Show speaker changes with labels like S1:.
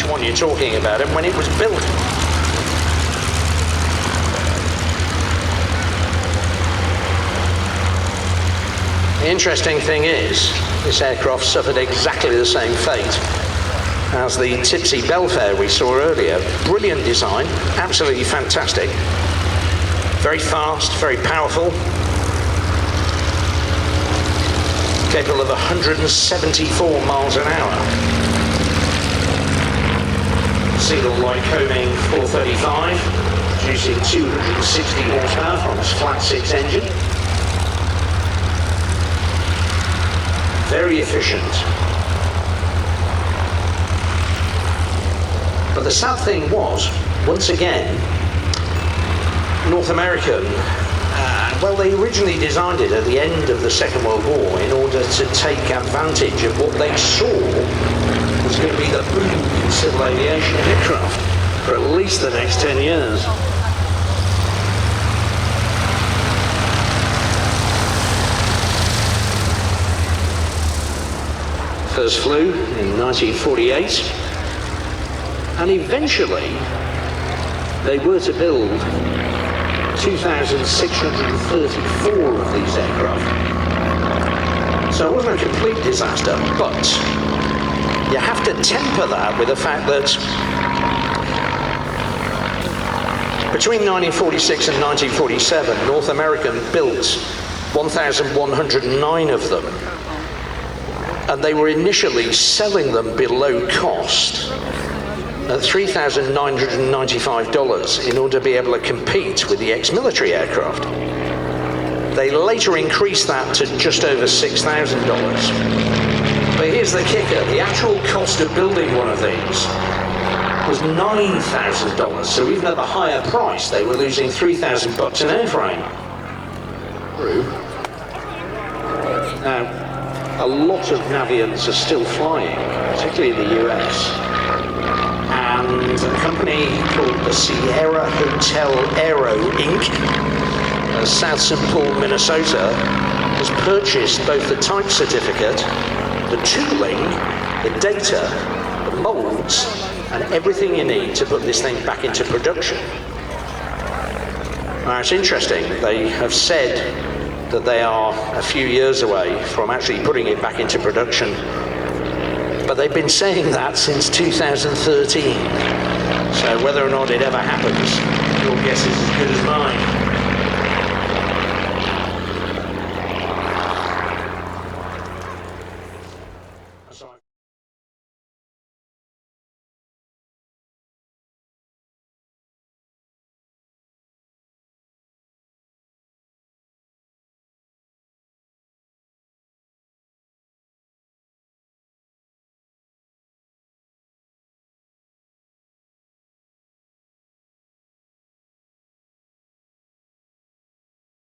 S1: which one you're talking about and when it was built. The interesting thing is, this aircraft suffered exactly the same fate as the tipsy Belfair we saw earlier. Brilliant design, absolutely fantastic. Very fast, very powerful. Capable of 174 miles an hour. Single Lycoming 435, producing 260 horsepower from its flat six engine. Very efficient. But the sad thing was, once again, North American, well, they originally designed it at the end of the Second World War in order to take advantage of what they saw was going to be the boom in civil aviation aircraft for at least the next 10 years. First flew in 1948, and eventually they were to build 2,634 of these aircraft. So it wasn't a complete disaster, but you have to temper that with the fact that between 1946 and 1947, North American built 1,109 of them. And they were initially selling them below cost at $3,995 in order to be able to compete with the ex-military aircraft. They later increased that to just over $6,000. But here's the kicker, the actual cost of building one of these was $9,000. So even at the higher price, they were losing $3,000 an airframe. Now, a lot of Navions are still flying, particularly in the US. And a company called the Sierra Hotel Aero Inc. of South St. Paul, Minnesota, has purchased both the type certificate, the tooling, the data, the molds, and everything you need to put this thing back into production. Now, it's interesting, they have said that they are a few years away from actually putting it back into production. But they've been saying that since 2013. So whether or not it ever happens, your guess is as good as mine.